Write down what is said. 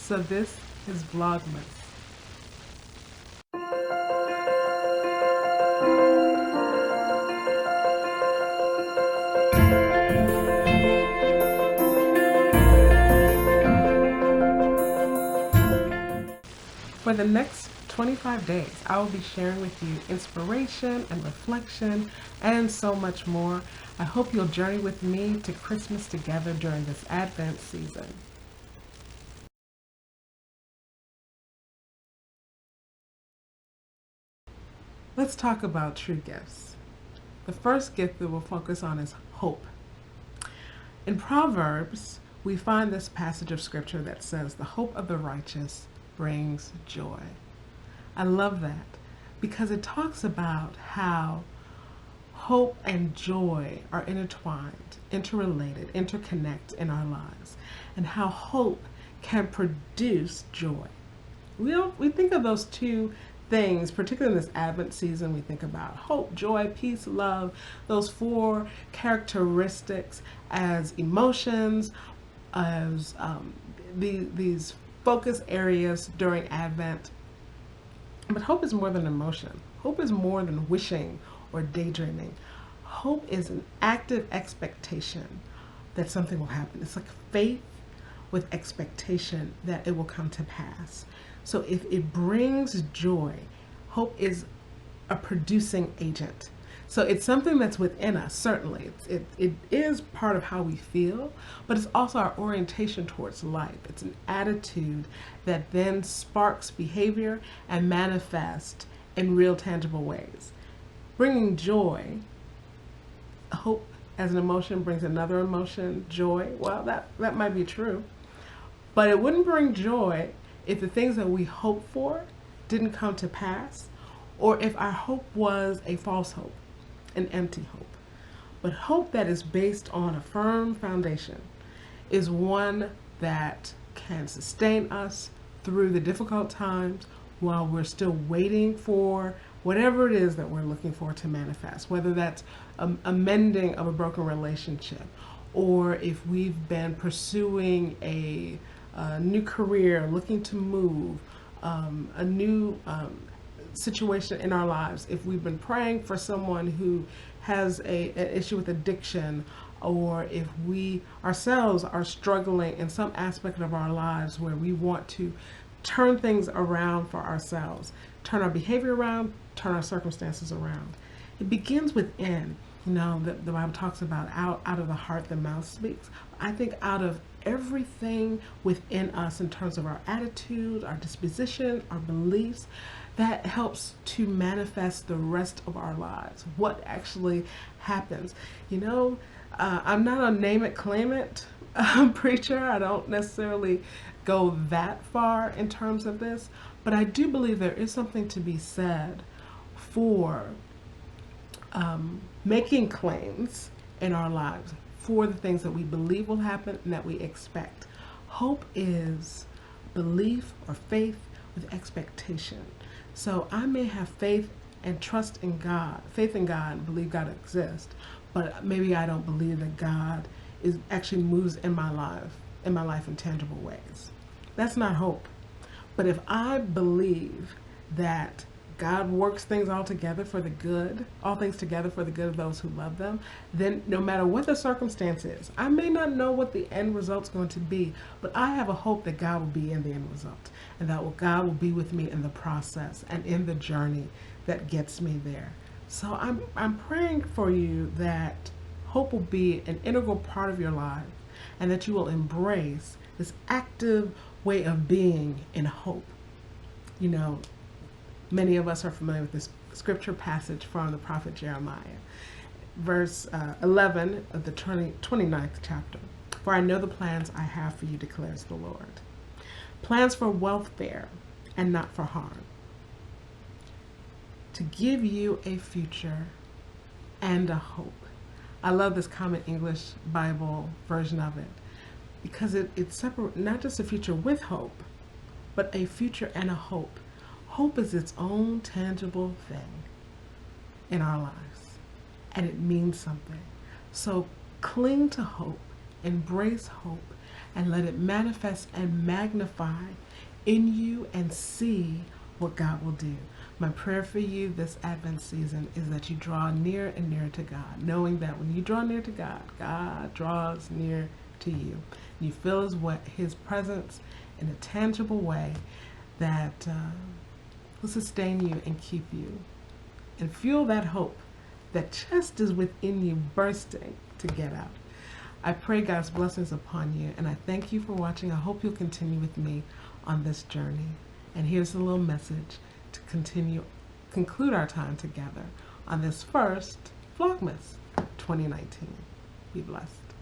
So this is Vlogmas. For the next 25 days, I will be sharing with you inspiration and reflection and so much more. I hope you'll journey with me to Christmas together during this Advent season. Let's talk about true gifts. The first gift that we'll focus on is hope. In Proverbs, we find this passage of scripture that says, "The hope of the righteous brings joy." I love that because it talks about how hope and joy are intertwined, interrelated, interconnect in our lives, and how hope can produce joy. We think of those two things, particularly in this Advent season. We think about hope, joy, peace, love, those four characteristics as emotions, as these focus areas during Advent. But hope is more than emotion. Hope is more than wishing or daydreaming. Hope is an active expectation that something will happen. It's like faith with expectation that it will come to pass. So if it brings joy, hope is a producing agent. So it's something that's within us, certainly. It is part of how we feel, but it's also our orientation towards life. It's an attitude that then sparks behavior and manifests in real tangible ways. Bringing joy, hope as an emotion brings another emotion, joy. Well, that might be true, but it wouldn't bring joy if the things that we hope for didn't come to pass, or if our hope was a false hope, an empty hope. But hope that is based on a firm foundation is one that can sustain us through the difficult times while we're still waiting for whatever it is that we're looking for to manifest, whether that's a mending of a broken relationship, or if we've been pursuing a new career, looking to move, a new situation in our lives, if we've been praying for someone who has an issue with addiction, or if we ourselves are struggling in some aspect of our lives where we want to turn things around for ourselves, turn our behavior around, turn our circumstances around. It begins within. You know, the Bible talks about out of the heart the mouth speaks. I think out of everything within us in terms of our attitude, our disposition, our beliefs, that helps to manifest the rest of our lives. What actually happens. You know, I'm not a name it, claim it preacher. I don't necessarily go that far in terms of this, but I do believe there is something to be said for making claims in our lives for the things that we believe will happen and that we expect. Hope is belief or faith with expectation. So I may have faith and trust in God, faith in God, and believe God exists, but maybe I don't believe that God is actually moves in my life in tangible ways. That's not hope. But if I believe that God works things all together for the good, all things together for the good of those who love them, then no matter what the circumstance is, I may not know what the end result's going to be, but I have a hope that God will be in the end result, and that God will be with me in the process and in the journey that gets me there. So I'm praying for you that hope will be an integral part of your life, and that you will embrace this active way of being in hope. You know, many of us are familiar with this scripture passage from the prophet Jeremiah, verse 11 of the 29th chapter. "For I know the plans I have for you, declares the Lord. Plans for welfare and not for harm, to give you a future and a hope." I love this Common English Bible version of it because it's separate, not just a future with hope, but a future and a hope. Hope is its own tangible thing in our lives, and it means something. So cling to hope, embrace hope, and let it manifest and magnify in you and see what God will do. My prayer for you this Advent season is that you draw near and nearer to God, knowing that when you draw near to God, God draws near to you. You feel His presence in a tangible way that will sustain you and keep you. And fuel that hope that just is within you bursting to get out. I pray God's blessings upon you, and I thank you for watching. I hope you'll continue with me on this journey. And here's a little message to conclude our time together on this first Vlogmas 2019. Be blessed.